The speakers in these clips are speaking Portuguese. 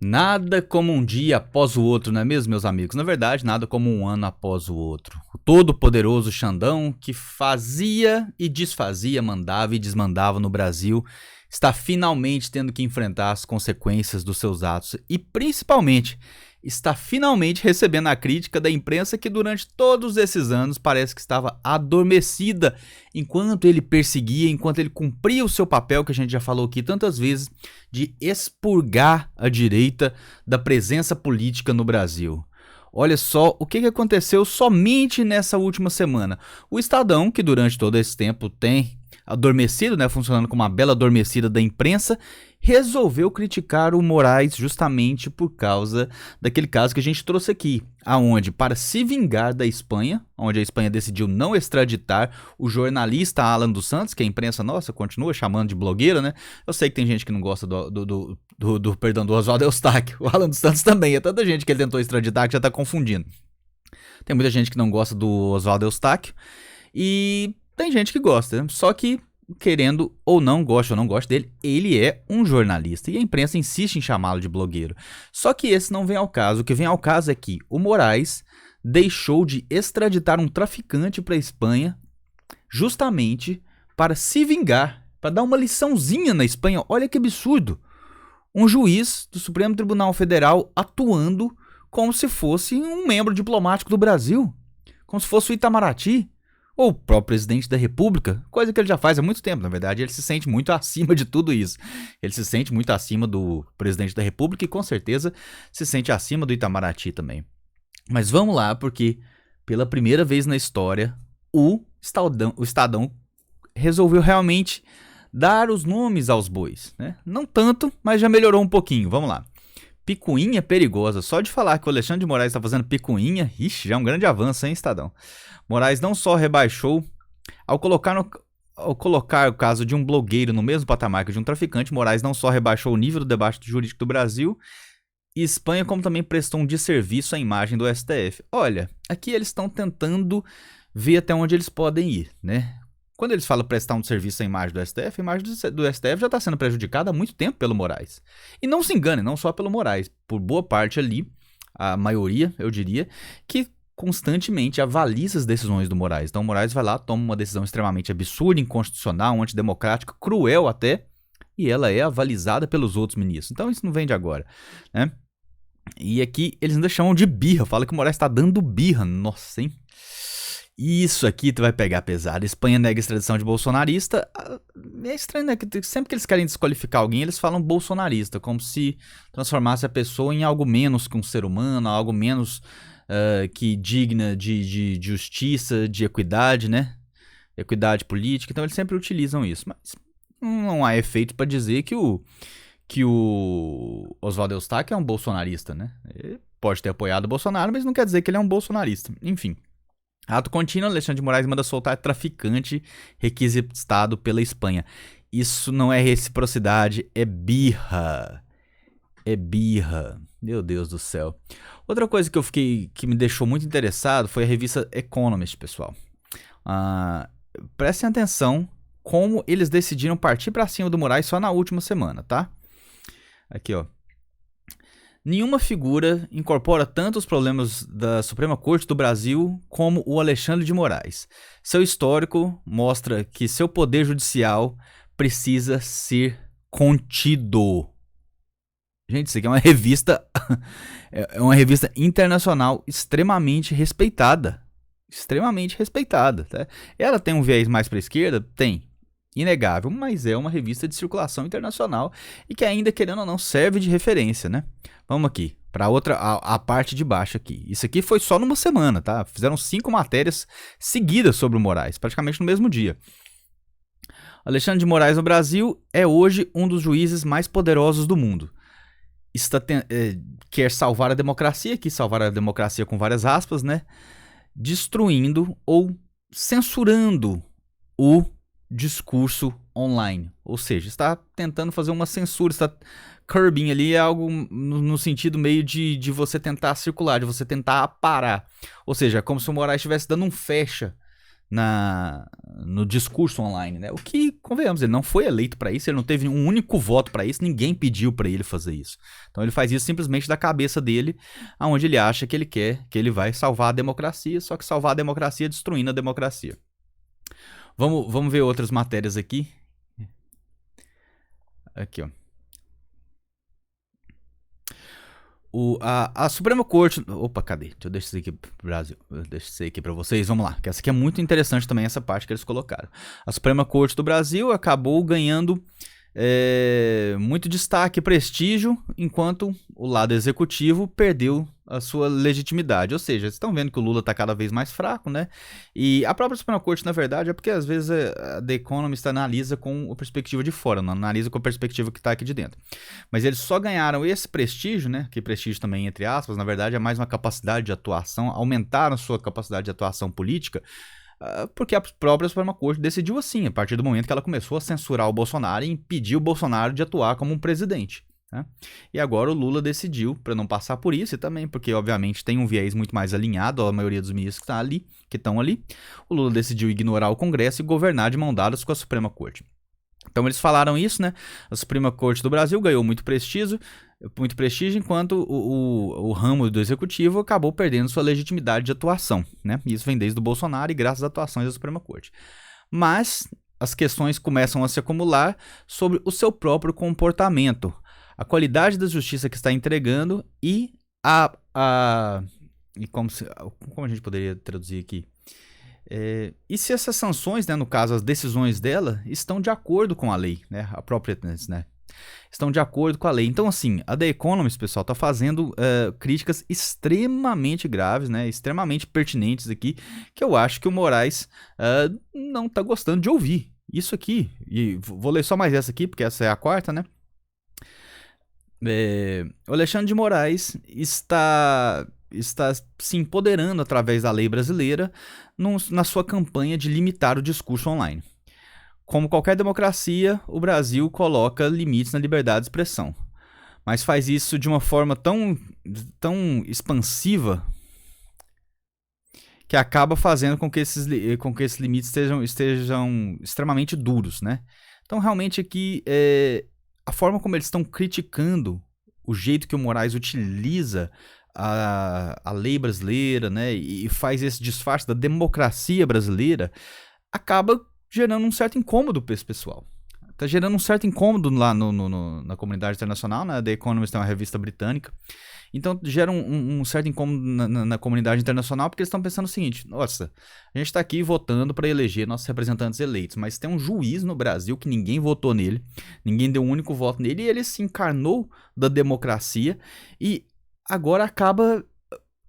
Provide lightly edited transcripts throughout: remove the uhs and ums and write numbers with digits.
Nada como um dia após o outro, não é mesmo, meus amigos? Na verdade, nada como um ano após o outro. O todo-poderoso Xandão, que fazia e desfazia, mandava e desmandava no Brasil, está finalmente tendo que enfrentar as consequências dos seus atos e, principalmente, está finalmente recebendo a crítica da imprensa que durante todos esses anos parece que estava adormecida enquanto ele perseguia, enquanto ele cumpria o seu papel, que a gente já falou aqui tantas vezes, de expurgar a direita da presença política no Brasil. Olha só o que aconteceu somente nessa última semana. O Estadão, que durante todo esse tempo tem adormecido, né, funcionando como uma bela adormecida da imprensa, resolveu criticar o Moraes justamente por causa daquele caso que a gente trouxe aqui, aonde, para se vingar da Espanha, onde a Espanha decidiu não extraditar o jornalista Alan dos Santos, que a imprensa, nossa, continua chamando de blogueiro, né? Eu sei que tem gente que não gosta do Oswaldo Eustáquio, o Alan dos Santos também, é tanta gente que ele tentou extraditar que já tá confundindo. Tem muita gente que não gosta do Oswaldo Eustáquio e tem gente que gosta, né? Só que, querendo ou não goste dele, ele é um jornalista e a imprensa insiste em chamá-lo de blogueiro. Só que esse não vem ao caso. O que vem ao caso é que o Moraes deixou de extraditar um traficante para a Espanha justamente para se vingar, para dar uma liçãozinha na Espanha. Olha que absurdo! Um juiz do Supremo Tribunal Federal atuando como se fosse um membro diplomático do Brasil, como se fosse o Itamaraty, ou o próprio presidente da República, coisa que ele já faz há muito tempo. Na verdade, ele se sente muito acima de tudo isso. Ele se sente muito acima do presidente da República e com certeza se sente acima do Itamaraty também. Mas vamos lá, porque pela primeira vez na história, o Estadão resolveu realmente dar os nomes aos bois, né? Não tanto, mas já melhorou um pouquinho. Vamos lá. Picuinha perigosa. Só de falar que o Alexandre de Moraes está fazendo picuinha, ixi, já é um grande avanço, hein, Estadão? Moraes não só rebaixou, ao colocar o caso de um blogueiro no mesmo patamar que de um traficante, Moraes não só rebaixou o nível do debate jurídico do Brasil e Espanha, como também prestou um desserviço à imagem do STF. Olha, aqui eles estão tentando ver até onde eles podem ir, né? Quando eles falam prestar um serviço à imagem do STF, a imagem do STF já está sendo prejudicada há muito tempo pelo Moraes. E não se engane, não só pelo Moraes, por boa parte ali, a maioria, eu diria, que constantemente avaliza as decisões do Moraes. Então o Moraes vai lá, toma uma decisão extremamente absurda, inconstitucional, antidemocrática, cruel até, e ela é avalizada pelos outros ministros. Então isso não vem de agora, né? E aqui eles ainda chamam de birra, fala que o Moraes está dando birra. Nossa, hein? Isso aqui tu vai pegar pesado. Espanha nega extradição de bolsonarista. É estranho, né? Que sempre que eles querem desqualificar alguém, eles falam bolsonarista, como se transformasse a pessoa em algo menos que um ser humano, algo menos que digna de justiça, de equidade, né? Equidade política. Então eles sempre utilizam isso. Mas não há efeito para dizer que o Oswaldo Eustáquio é um bolsonarista, né? Ele pode ter apoiado o Bolsonaro, mas não quer dizer que ele é um bolsonarista. Enfim. Ato contínuo, Alexandre de Moraes manda soltar traficante requisitado pela Espanha. Isso não é reciprocidade, é birra. É birra. Meu Deus do céu. Outra coisa que me deixou muito interessado foi a revista Economist, pessoal. Prestem atenção como eles decidiram partir para cima do Moraes só na última semana, tá? Aqui, ó. Nenhuma figura incorpora tanto os problemas da Suprema Corte do Brasil como o Alexandre de Moraes. Seu histórico mostra que seu poder judicial precisa ser contido. Gente, isso aqui é uma revista é uma revista internacional extremamente respeitada. Extremamente respeitada, tá? Ela tem um viés mais para a esquerda? Tem. Inegável, mas é uma revista de circulação internacional e que ainda, querendo ou não, serve de referência, né? Vamos aqui, para outra, a parte de baixo aqui. Isso aqui foi só numa semana, tá? Fizeram 5 matérias seguidas sobre o Moraes, praticamente no mesmo dia. Alexandre de Moraes no Brasil é hoje um dos juízes mais poderosos do mundo. Quer salvar a democracia, quis salvar a democracia com várias aspas, né? Destruindo ou censurando o discurso online, ou seja, está tentando fazer uma censura, está curbing ali, é algo no sentido meio de você tentar circular, de você tentar parar, ou seja, como se o Moraes estivesse dando um fecha no discurso online, né? O que, convenhamos, ele não foi eleito para isso, ele não teve um único voto para isso, ninguém pediu para ele fazer isso. Então ele faz isso simplesmente da cabeça dele, aonde ele acha que ele quer, que ele vai salvar a democracia, só que salvar a democracia destruindo a democracia. Vamos ver outras matérias aqui. Aqui, ó. A Suprema Corte... Opa, cadê? Deixa eu deixar isso aqui pro Brasil. Deixa isso aqui pra vocês. Vamos lá. Que essa aqui é muito interessante também, essa parte que eles colocaram. A Suprema Corte do Brasil acabou ganhando muito destaque e prestígio, enquanto o lado executivo perdeu a sua legitimidade. Ou seja, vocês estão vendo que o Lula está cada vez mais fraco, né? E a própria Suprema Corte, na verdade, é porque às vezes a The Economist analisa com a perspectiva de fora, não analisa com a perspectiva que está aqui de dentro. Mas eles só ganharam esse prestígio, né? Que prestígio também, entre aspas, na verdade é mais uma capacidade de atuação, aumentaram sua capacidade de atuação política, porque a própria Suprema Corte decidiu assim, a partir do momento que ela começou a censurar o Bolsonaro e impedir o Bolsonaro de atuar como um presidente. Né? E agora o Lula decidiu, para não passar por isso, e também porque, obviamente, tem um viés muito mais alinhado à maioria dos ministros que estão ali, o Lula decidiu ignorar o Congresso e governar de mão dadas com a Suprema Corte. Então eles falaram isso, né? A Suprema Corte do Brasil ganhou muito prestígio, enquanto o ramo do Executivo acabou perdendo sua legitimidade de atuação, né? Isso vem desde o Bolsonaro e graças às atuações da Suprema Corte. Mas as questões começam a se acumular sobre o seu próprio comportamento, a qualidade da justiça que está entregando e e como a gente poderia traduzir aqui? E se essas sanções, né, no caso as decisões dela, estão de acordo com a lei, né, a própria, né, estão de acordo com a lei. Então, assim, a The Economist, pessoal, está fazendo críticas extremamente graves, né, extremamente pertinentes aqui, que eu acho que o Moraes não está gostando de ouvir. Isso aqui, e vou ler só mais essa aqui, porque essa é a quarta, né. O Alexandre de Moraes está se empoderando através da lei brasileira na sua campanha de limitar o discurso online. Como qualquer democracia, o Brasil coloca limites na liberdade de expressão, mas faz isso de uma forma tão expansiva que acaba fazendo com que esses limites estejam extremamente duros, né? Então, realmente aqui, a forma como eles estão criticando o jeito que o Moraes utiliza a lei brasileira, né, e faz esse disfarce da democracia brasileira, acaba gerando um certo incômodo para esse pessoal. Está gerando um certo incômodo lá na comunidade internacional, né? The Economist é uma revista britânica. Então gera um certo incômodo na comunidade internacional, porque eles estão pensando o seguinte: nossa, a gente está aqui votando para eleger nossos representantes eleitos, mas tem um juiz no Brasil que ninguém votou nele, ninguém deu um único voto nele, e ele se encarnou da democracia e agora acaba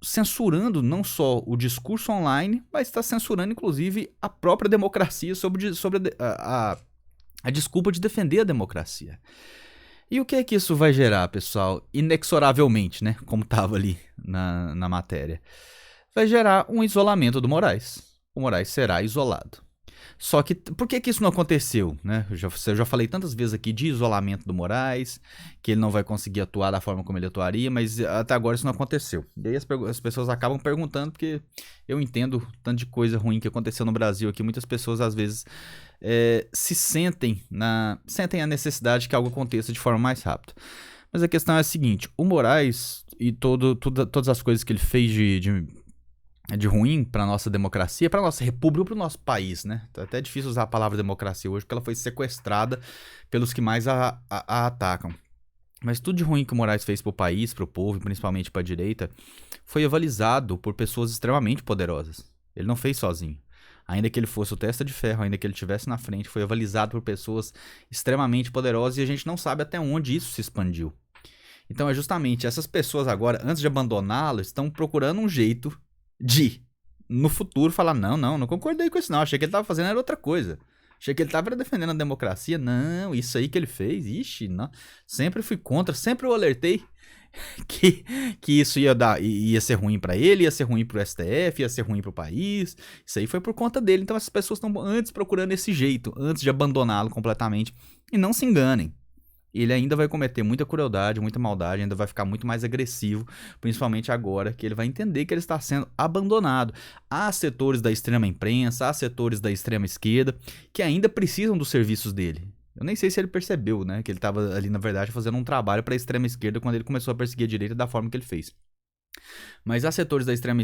censurando não só o discurso online, mas está censurando inclusive a própria democracia sobre a desculpa de defender a democracia. E o que é que isso vai gerar, pessoal? Inexoravelmente, né? Como estava ali na matéria. Vai gerar um isolamento do Moraes. O Moraes será isolado. Só que, por que isso não aconteceu, né? Eu já falei tantas vezes aqui de isolamento do Moraes, que ele não vai conseguir atuar da forma como ele atuaria, mas até agora isso não aconteceu. E aí as pessoas acabam perguntando, porque eu entendo tanto de coisa ruim que aconteceu no Brasil aqui. Muitas pessoas, às vezes, sentem a necessidade que algo aconteça de forma mais rápida. Mas a questão é a seguinte: o Moraes e todas as coisas que ele fez de ruim para a nossa democracia, para a nossa república, para o nosso país, né? Tá até difícil usar a palavra democracia hoje, porque ela foi sequestrada pelos que mais a atacam. Mas tudo de ruim que o Moraes fez para o país, para o povo, principalmente para a direita, foi avalizado por pessoas extremamente poderosas. Ele não fez sozinho. Ainda que ele fosse o testa de ferro, ainda que ele estivesse na frente, foi avalizado por pessoas extremamente poderosas e a gente não sabe até onde isso se expandiu. Então é justamente essas pessoas agora, antes de abandoná-lo, estão procurando um jeito de, no futuro, falar: não concordei com isso não, achei que ele estava fazendo era outra coisa. Achei que ele estava defendendo a democracia. Não, isso aí que ele fez, ixi, não. Sempre fui contra, sempre eu alertei que isso ia ser ruim para ele, ia ser ruim pro STF, ia ser ruim pro país. Isso aí foi por conta dele. Então essas pessoas estão antes procurando esse jeito, antes de abandoná-lo completamente. E não se enganem. ele ainda vai cometer muita crueldade, muita maldade, ainda vai ficar muito mais agressivo, principalmente agora que ele vai entender que ele está sendo abandonado. Há setores da extrema imprensa, há setores da extrema esquerda que ainda precisam dos serviços dele. Eu nem sei se ele percebeu, né, que ele estava ali, na verdade, fazendo um trabalho para a extrema esquerda quando ele começou a perseguir a direita da forma que ele fez. Mas há setores da extrema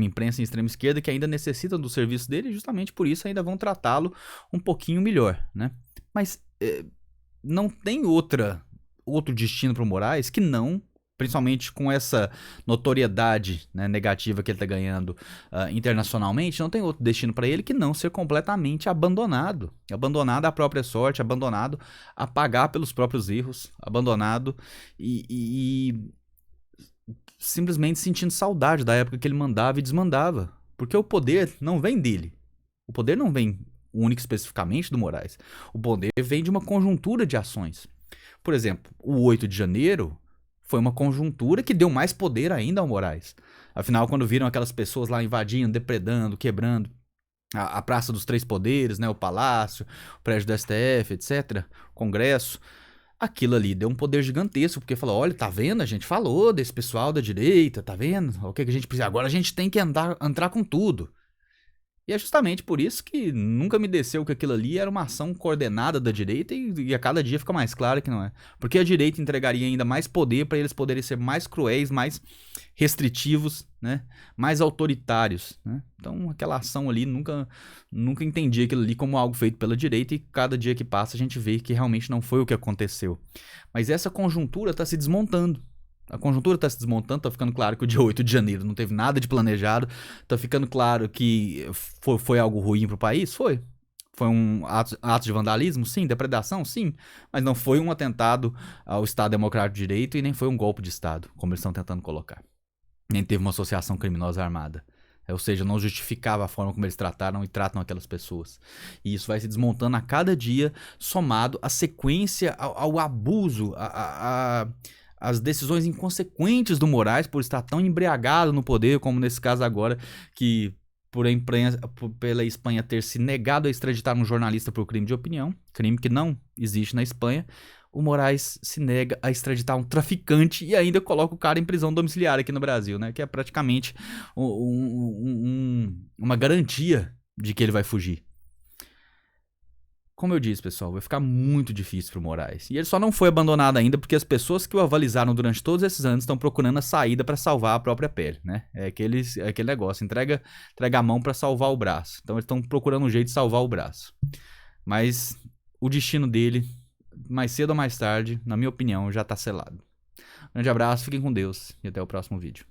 imprensa e extrema esquerda que ainda necessitam do serviço dele e justamente por isso ainda vão tratá-lo um pouquinho melhor, né? Mas não tem outro destino para o Moraes que não, principalmente com essa notoriedade, né, negativa que ele está ganhando internacionalmente, não tem outro destino para ele que não ser completamente abandonado. Abandonado à própria sorte, abandonado a pagar pelos próprios erros, abandonado e simplesmente sentindo saudade da época que ele mandava e desmandava. Porque o poder não vem dele. O poder não vem único especificamente do Moraes. O poder vem de uma conjuntura de ações. Por exemplo, o 8 de janeiro foi uma conjuntura que deu mais poder ainda ao Moraes. Afinal, quando viram aquelas pessoas lá invadindo, depredando, quebrando a Praça dos Três Poderes, né, o Palácio, o prédio do STF, etc., o Congresso, aquilo ali deu um poder gigantesco, porque falou, olha, tá vendo? A gente falou desse pessoal da direita, tá vendo? O que a gente precisa? Agora a gente tem que entrar com tudo. E é justamente por isso que nunca me desceu que aquilo ali era uma ação coordenada da direita e a cada dia fica mais claro que não é. Porque a direita entregaria ainda mais poder para eles poderem ser mais cruéis, mais restritivos, né? Mais autoritários, né? Então aquela ação ali nunca entendi aquilo ali como algo feito pela direita e cada dia que passa a gente vê que realmente não foi o que aconteceu. Mas essa conjuntura está se desmontando. A conjuntura está se desmontando, tá ficando claro que o dia 8 de janeiro não teve nada de planejado, tá ficando claro que foi algo ruim pro país? Foi. Foi um ato de vandalismo? Sim. Depredação? Sim. Mas não foi um atentado ao Estado Democrático de Direito e nem foi um golpe de Estado, como eles estão tentando colocar. Nem teve uma associação criminosa armada. Ou seja, não justificava a forma como eles trataram e tratam aquelas pessoas. E isso vai se desmontando a cada dia, somado à sequência, ao abuso, as decisões inconsequentes do Moraes por estar tão embriagado no poder, como nesse caso agora, que pela Espanha ter se negado a extraditar um jornalista por crime de opinião, crime que não existe na Espanha, o Moraes se nega a extraditar um traficante e ainda coloca o cara em prisão domiciliar aqui no Brasil, né? Que é praticamente uma garantia de que ele vai fugir. Como eu disse, pessoal, vai ficar muito difícil pro Moraes. E ele só não foi abandonado ainda porque as pessoas que o avalizaram durante todos esses anos estão procurando a saída para salvar a própria pele, né? É aquele negócio, entrega a mão para salvar o braço. Então eles estão procurando um jeito de salvar o braço. Mas o destino dele, mais cedo ou mais tarde, na minha opinião, já tá selado. Grande abraço, fiquem com Deus e até o próximo vídeo.